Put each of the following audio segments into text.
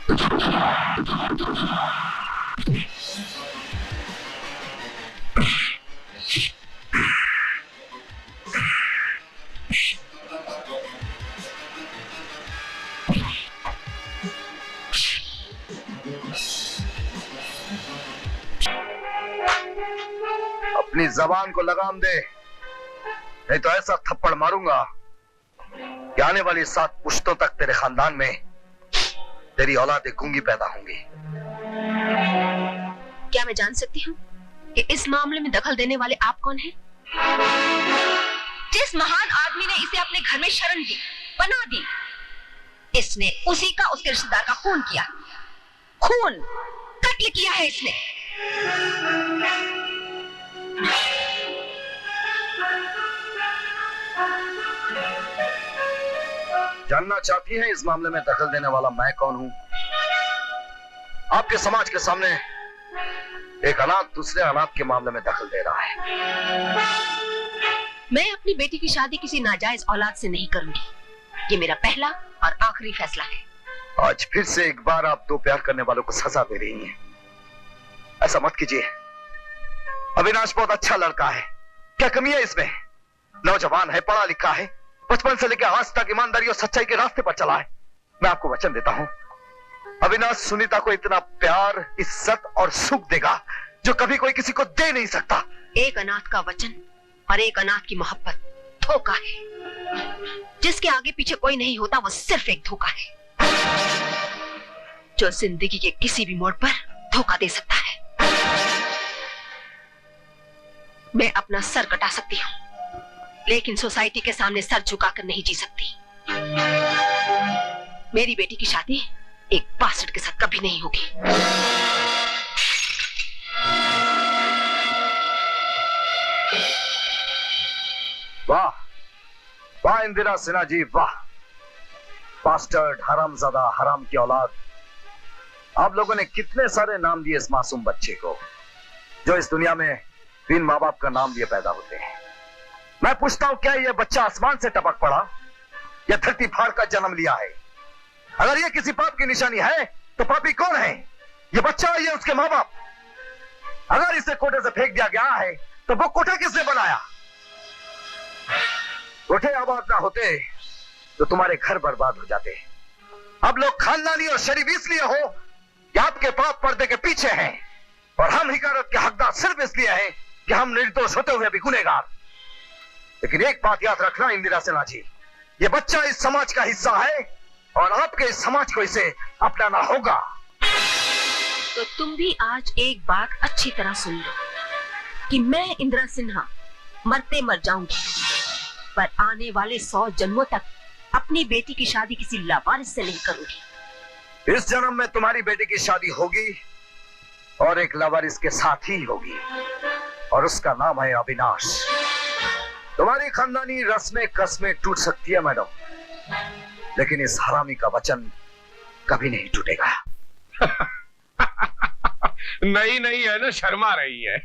अपनी जबान को लगाम दे, नहीं तो ऐसा थप्पड़ मारूंगा कि आने वाली 7 पुश्तों तक तेरे खानदान में तेरी औलादें गूंगी पैदा होंगी। क्या मैं जान सकती हूँ कि इस मामले में दखल देने वाले आप कौन हैं? जिस महान आदमी ने इसे अपने घर में शरण दी, पनाह दी, इसने उसी का उसके रिश्तेदार का खून किया, खून कत्ल किया है इसने। जानना चाहती है इस मामले में दखल देने वाला मैं कौन हूं? आपके समाज के सामने एक अनाथ दूसरे अनाथ के मामले में दखल दे रहा है। मैं अपनी बेटी की शादी किसी नाजायज औलाद से नहीं करूंगी। ये मेरा पहला और आखिरी फैसला है। आज फिर से एक बार आप दो प्यार करने वालों को सजा दे रही हैं। ऐसा मत कीजिए। अविनाश बहुत अच्छा लड़का है, क्या कमी है इसमें? नौजवान है, पढ़ा लिखा है, बचपन से लेकर आज तक ईमानदारी और सच्चाई के रास्ते पर चला है। मैं आपको वचन देता हूं, अविनाश सुनीता को इतना प्यार, इज्जत और सुख देगा जो कभी कोई किसी को दे नहीं सकता। एक अनाथ का वचन और एक अनाथ की मोहब्बत धोखा है। जिसके आगे पीछे कोई नहीं होता वो सिर्फ एक धोखा है, जो जिंदगी के किसी भी मोड़ पर धोखा दे सकता है। मैं अपना सर कटा सकती हूँ, लेकिन सोसाइटी के सामने सर झुकाकर नहीं जी सकती। मेरी बेटी की शादी एक बासठ के साथ कभी नहीं होगी। वाह वाह इंदिरा सिन्हा जी, वाह। बास्टर्ड, हरामजादा, हराम की औलाद। आप लोगों ने कितने सारे नाम दिए इस मासूम बच्चे को, जो इस दुनिया में बिन माँ बाप का नाम लिए पैदा होते हैं। मैं पूछता हूं, क्या यह बच्चा आसमान से टपक पड़ा या धरती फाड़ कर जन्म लिया है? अगर यह किसी पाप की निशानी है तो पापी कौन है? यह बच्चा या उसके माँ बाप? अगर इसे कोठे से फेंक दिया गया है तो वो कोठा किसने बनाया? कोठे आबाद ना होते तो तुम्हारे घर बर्बाद हो जाते। अब लोग खानदानी और शरीफ इसलिए हो कि आपके पाप पर्दे के पीछे हैं, और हम हिकारत के हकदार सिर्फ इसलिए हैं कि हम निर्दोष होते हुए भी गुनहगार। लेकिन एक बात याद रखना इंदिरा सिन्हा जी, यह बच्चा इस समाज का हिस्सा है और आपके इस समाज को इसे अपनाना होगा। तो तुम भी आज एक बात अच्छी तरह सुन लो कि मैं इंदिरा सिन्हा मरते मर जाऊंगी, पर आने वाले 100 जन्मों तक अपनी बेटी की शादी किसी लावारिस से नहीं करूंगी। इस जन्म में तुम्हारी बेटी की शादी होगी और एक लावारिस के साथ ही होगी, और उसका नाम है अविनाश। तुम्हारी खानदानी रस्में कस्में टूट सकती है मैडम, लेकिन इस हरामी का वचन कभी नहीं टूटेगा। नहीं नहीं है ना, शर्मा रही है।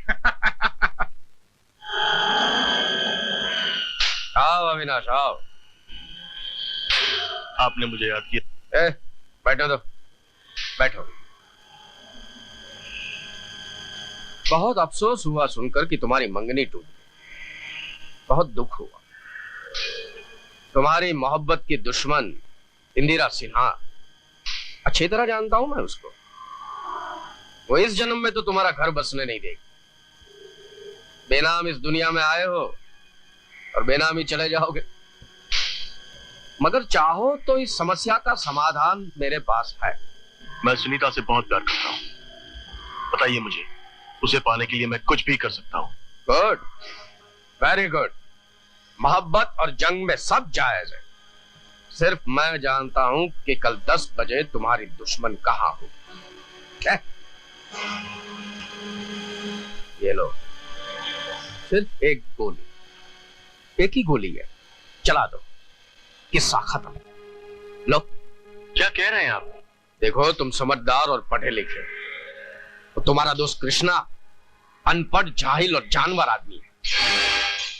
आओ अविनाश आओ। आपने मुझे याद किया। बैठो तो, बैठो। बहुत अफसोस हुआ सुनकर कि तुम्हारी मंगनी टूट गई, बहुत दुख हुआ। तुम्हारी मोहब्बत की दुश्मन इंदिरा सिन्हा, अच्छी तरह जानता हूं मैं उसको। वो इस जन्म में तो तुम्हारा घर बसने नहीं देगी। बेनाम इस दुनिया में आए हो और बेनाम ही चले जाओगे। मगर चाहो तो इस समस्या का समाधान मेरे पास है। मैं सुनीता से बहुत प्यार करता हूँ, बताइए मुझे, उसे पाने के लिए मैं कुछ भी कर सकता हूँ। Good, very good. मोहब्बत और जंग में सब जायज है। सिर्फ मैं जानता हूं कि कल 10 बजे तुम्हारी दुश्मन कहां हो। ये लो, सिर्फ एक गोली, एक ही गोली है, चला दो, किस्सा खत्म। लो। क्या कह रहे हैं आप? देखो, तुम समझदार और पढ़े लिखे, तो तुम्हारा दोस्त कृष्णा अनपढ़, जाहिल और जानवर आदमी है।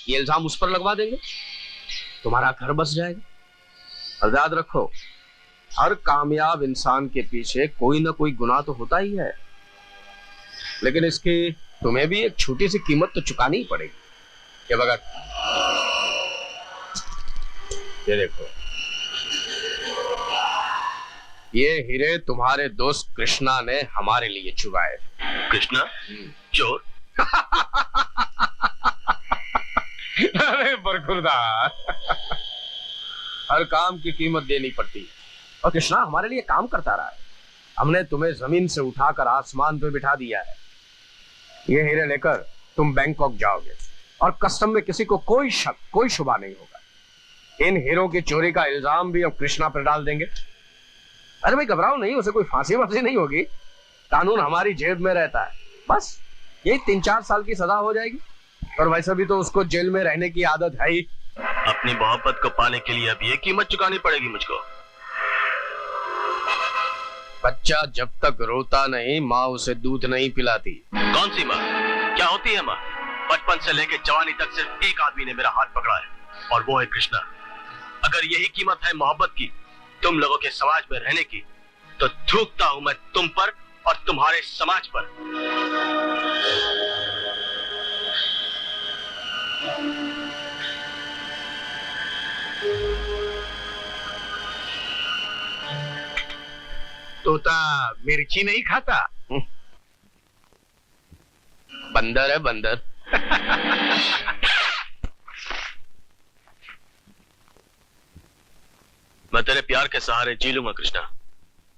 ये इल्जाम उस पर लगवा देंगे, तुम्हारा घर बस जाएगा। और याद रखो, हर कामयाब इंसान के पीछे कोई ना कोई गुनाह तो होता ही है, लेकिन इसकी तुम्हें भी एक छोटी सी कीमत तो चुकानी ही पड़ेगी। ये भगत, ये देखो, ये हीरे तुम्हारे दोस्त कृष्णा ने हमारे लिए चुराए। कृष्णा चोर? अरे बरखुरदार, हर काम की कीमत देनी पड़ती है, और कृष्णा हमारे लिए काम करता रहा है। हमने तुम्हें जमीन से उठाकर आसमान पे बिठा दिया है। ये हीरे लेकर तुम बैंकॉक जाओगे और कस्टम में किसी को कोई शक, कोई शुबा नहीं होगा। इन हीरों की चोरी का इल्जाम भी हम कृष्णा पर डाल देंगे। अरे भाई घबराओ नहीं, उसे कोई फांसी वांसी नहीं होगी। कानून हमारी जेब में रहता है, बस यही 3-4 साल की सजा हो जाएगी। और वैसे भी तो उसको जेल में रहने की आदत है ही। अपनी मोहब्बत को पाने के लिए अब ये कीमत चुकानी पड़ेगी मुझको। बच्चा जब तक रोता नहीं, माँ उसे दूध नहीं पिलाती। कौन सी माँ? क्या होती है माँ? बचपन से लेकर जवानी तक सिर्फ एक आदमी ने मेरा हाथ पकड़ा है, और वो है कृष्णा। अगर यही कीमत है मोहब्बत की, तुम लोगों के समाज में रहने की, तो थूकता हूं मैं तुम पर और तुम्हारे समाज पर। तोता मिर्ची नहीं खाता। बंदर है बंदर। मैं तेरे प्यार के सहारे जी लूंगा कृष्णा,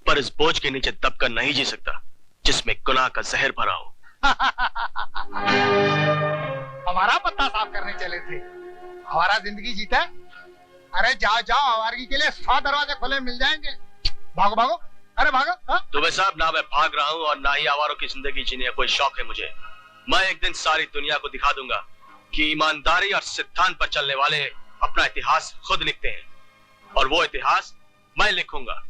पर इस बोझ के नीचे दबकर नहीं जी सकता जिसमें गुनाह का जहर भरा हो। हमारा पत्ता साफ करने चले थे, हमारा जिंदगी जीता है। अरे जाओ जाओ, आवारगी के लिए 100 दरवाजे खुले मिल जाएंगे। भागो भागो, अरे भागो। तुम्हें साहब, ना मैं भाग रहा हूँ और ना ही आवारों की जिंदगी जीने का कोई शौक है मुझे। मैं एक दिन सारी दुनिया को दिखा दूंगा कि ईमानदारी और सिद्धांत पर चलने वाले अपना इतिहास खुद लिखते हैं, और वो इतिहास मैं लिखूंगा।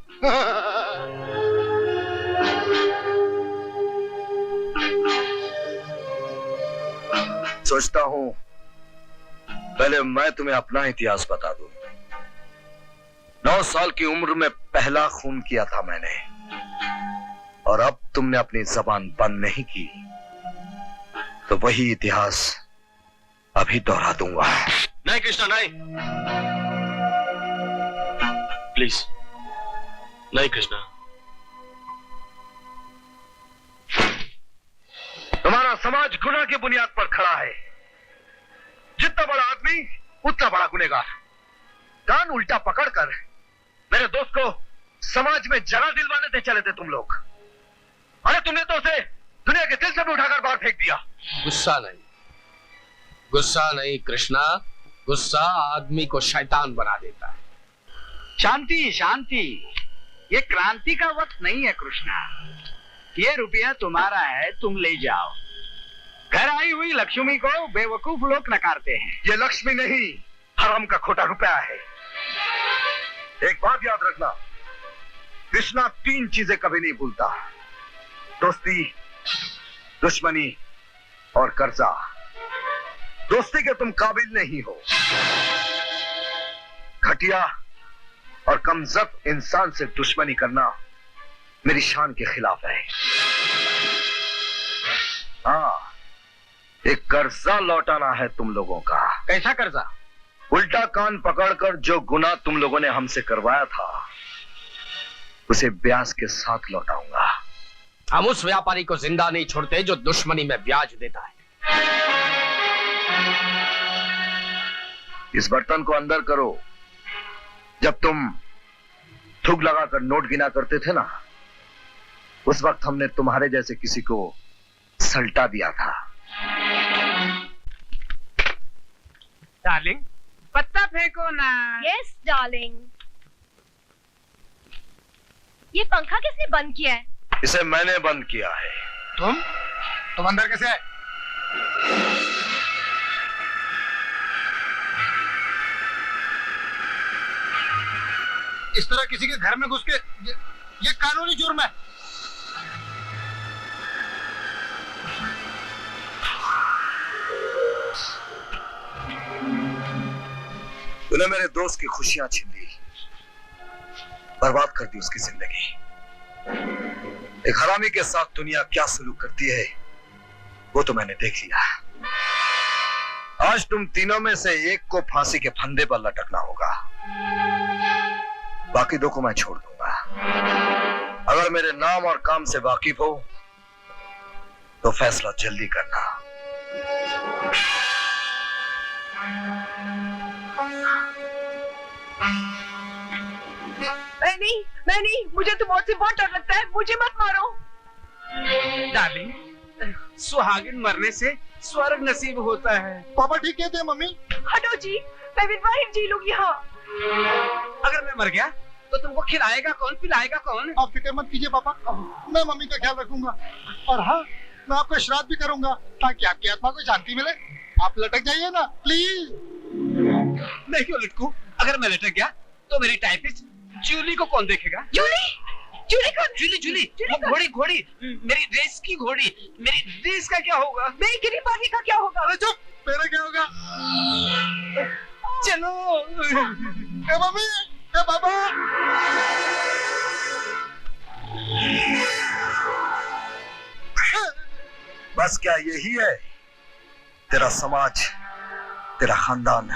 सोचता हूं पहले मैं तुम्हें अपना इतिहास बता दूं। 9 साल की उम्र में पहला खून किया था मैंने, और अब तुमने अपनी जबान बंद नहीं की, तो वही इतिहास अभी दोहरा दूंगा। नहीं कृष्णा, नहीं, प्लीज नहीं कृष्णा। तुम्हारा समाज गुनाह की बुनियाद पर खड़ा है। जितना बड़ा आदमी उतना बड़ा गुनहगार। कान उल्टा पकड़कर मेरे दोस्त को समाज में जगह दिलवाने थे चले थे तुम लोग। अरे तुमने तो उसे दुनिया के दिल से भी उठाकर बाहर फेंक दिया। गुस्सा नहीं, गुस्सा नहीं कृष्णा, गुस्सा आदमी को शैतान बना देता है। शांति शांति, ये क्रांति का वक्त नहीं है कृष्णा। ये रुपया तुम्हारा है, तुम ले जाओ। घर आई हुई लक्ष्मी को बेवकूफ लोग नकारते हैं। ये लक्ष्मी नहीं, हराम का खोटा रुपया है। एक बात याद रखना, कृष्णा 3 चीजें कभी नहीं भूलता: दोस्ती, दुश्मनी और कर्जा। दोस्ती के तुम काबिल नहीं हो। घटिया और कमजोर इंसान से दुश्मनी करना मेरी शान के खिलाफ है। हाँ, एक कर्जा लौटाना है तुम लोगों का। कैसा कर्जा? उल्टा कान पकड़कर जो गुनाह तुम लोगों ने हमसे करवाया था, उसे ब्याज के साथ लौटाऊंगा। हम उस व्यापारी को जिंदा नहीं छोड़ते जो दुश्मनी में ब्याज देता है। इस बर्तन को अंदर करो। जब तुम थूक लगाकर नोट गिना करते थे ना, उस वक्त हमने तुम्हारे जैसे किसी को सल्टा दिया था। डार्लिंग, पत्ता फेंको ना। Yes darling. ये पंखा किसने बंद किया है? इसे मैंने बंद किया है। तुम अंदर कैसे आए? इस तरह किसी के घर में घुस के ये कानूनी जुर्म है। तूने मेरे दोस्त की खुशियां छीन ली, बर्बाद कर दी उसकी जिंदगी। एक हरामी के साथ दुनिया क्या सलूक करती है वो तो मैंने देख लिया। आज तुम तीनों में से एक को फांसी के फंदे पर लटकना होगा, बाकी दो को मैं छोड़ दूंगा। अगर मेरे नाम और काम से वाकिफ हो तो फैसला जल्दी करना। मैं नहीं, मुझे तो मौत से बहुत डर लगता है, मुझे मत मारो। डार्लिंग, सुहागिन मरने से स्वर्ग नसीब होता है। पापा ठीक कहते हैं मम्मी। हटो जी, मैं विवाहित जी लूंगी। यहाँ अगर मैं मर गया तो तुमको खिलाएगा कौन, पिलाएगा कौन? आप फिक्र मत कीजिए पापा, मैं मम्मी का ख्याल रखूंगा। और हाँ, मैं आपका श्राद्ध भी करूंगा ताकि आपकी आत्मा को शांति मिले। आप लटक जाइए ना प्लीज। मैं क्यों लटकूं? अगर मैं लटक गया तो मेरी टाइपिस्ट जूली को कौन देखेगा? जूली कौन? जूली घोड़ी, मेरी रेस की घोड़ी। मेरी रेस का क्या होगा? मेरी गिरी पानी का क्या होगा? अरे चुप, मेरा क्या होगा? चलो ए मम्मी, ए पापा। बस क्या यही है? तेरा समाज, तेरा खानदान,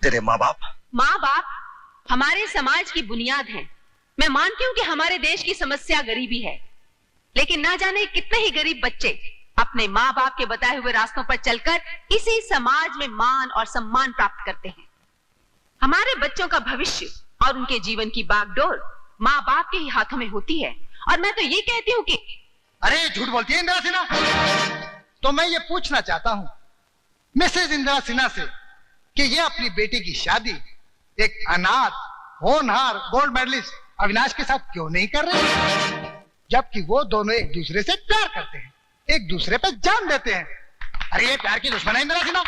तेरे माँ बाप? माँ बाप हमारे समाज की बुनियाद हैं। मैं मानती हूँ कि हमारे देश की समस्या गरीबी है, लेकिन ना जाने कितने ही गरीब बच्चे अपने माँ बाप के बताए हुए रास्तों पर चलकर इसी समाज में मान और सम्मान प्राप्त करते हैं। हमारे बच्चों का भविष्य और उनके जीवन की बागडोर माँ बाप के ही हाथों में होती है। और मैं तो ये कहती हूँ कि अरे झूठ बोलती है इंदिरा सिन्हा। तो मैं ये पूछना चाहता हूँ मिसेज इंदिरा सिन्हा से कि ये अपनी बेटी की शादी एक अनाथ होनहार गोल्ड मेडलिस्ट अविनाश के साथ क्यों नहीं कर रहे, जबकि वो दोनों एक दूसरे से प्यार करते हैं, एक दूसरे पे जान देते हैं। अरे ये प्यार की दुश्मन है इंदिरा सिन्हा।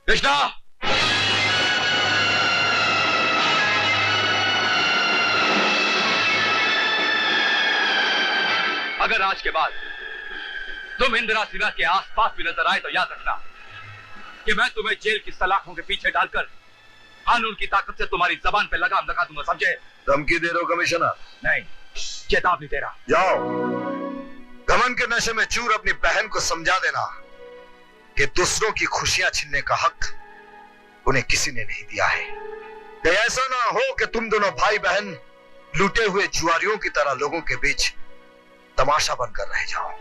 कृष्णा, अगर आज के बाद तुम इंदिरा सिन्हा के आसपास भी नजर आए तो याद रखना कि मैं तुम्हें जेल की सलाखों के पीछे डालकर कानून की ताकत से तुम्हारी जबान पे लगाम लगा दूंगा, समझे? धमकी दे रहे हो कमिश्नर? नहीं, चेतावनी दे रहा। जाओ, गमन के नशे में चूर अपनी बहन को समझा देना कि दूसरों की खुशियां छीनने का हक उन्हें किसी ने नहीं दिया है। कि ऐसा ना हो कि तुम दोनों भाई बहन लूटे हुए जुआरियों की तरह लोगों के बीच तमाशा बनकर रह जाओ।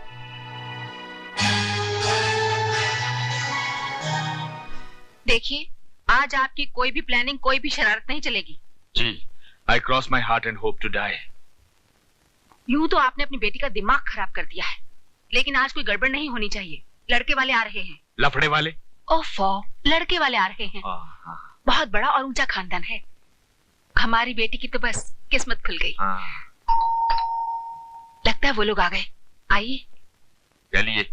देखिए, आज आपकी कोई भी प्लानिंग, कोई भी शरारत नहीं चलेगी। जी, I cross my heart and hope to die. यूं तो आपने अपनी बेटी का दिमाग खराब कर दिया है, लेकिन आज कोई गड़बड़ नहीं होनी चाहिए। लड़के वाले आ रहे हैं। लफड़े वाले? ओफो, लड़के वाले आ रहे हैं। बहुत बड़ा और ऊंचा खानदान है। हमारी बेटी की तो बस किस्मत खुल गई। लगता है वो लोग आ गए। आइए। चलिए।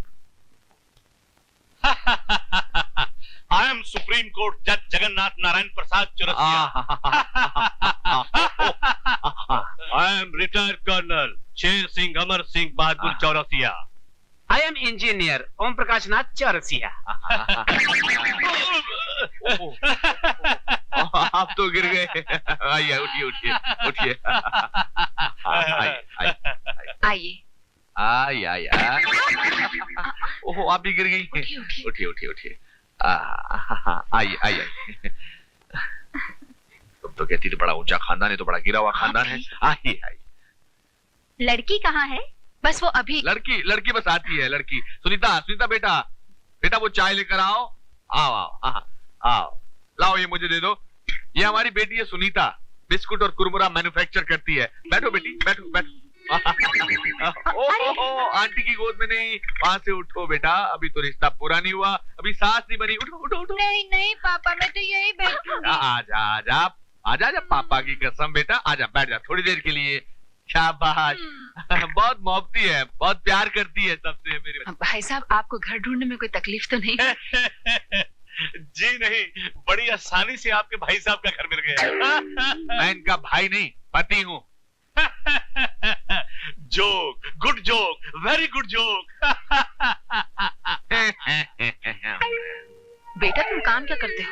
I am Supreme Court Judge Jagannath Narayan Prasad Chaurasia. I am retired Colonel Sher Singh Amar Singh Bahadur Chaurasia. I am engineer Om Prakash नाथ चौरसिया। आप तो गिर गए। आइए, उठिए उठिए उठिए। आइए। आइए। ओहो, आप भी गिर गई। उठिए उठिए उठिए। आइए। तुम तो कहती थी बड़ा ऊंचा खानदान है, तो बड़ा गिरा हुआ खानदान है। आइए। लड़की कहाँ है? बस वो अभी। लड़की बस आती है। लड़की सुनीता बेटा वो चाय लेकर आओ। आओ, लाओ, ये मुझे दे दो। ये हमारी बेटी है सुनीता, बिस्कुट और कुरमुरा मैन्युफैक्चर करती है। बैठो बेटी, बैठो। ओहो, आंटी की गोद में नहीं, वहाँ से उठो बेटा, अभी तो रिश्ता पूरा नहीं हुआ, अभी सास नहीं बनी, उठो उठो उठो। नहीं नहीं पापा, मैं तो यही बैठूंगी। आजा आजा आजा आजा, पापा की कसम बेटा, आजा बैठ जा थोड़ी देर के लिए। शाबाश, बहुत मोहब्बती है, बहुत प्यार करती है सबसे मेरी। भाई साहब, आपको घर ढूंढने में कोई तकलीफ तो नहीं? जी नहीं, बड़ी आसानी से आपके भाई साहब का घर मिल गया। मैं इनका भाई नहीं, पति हूँ। Joke, good joke, very good joke. बेटा तुम काम क्या करते हो?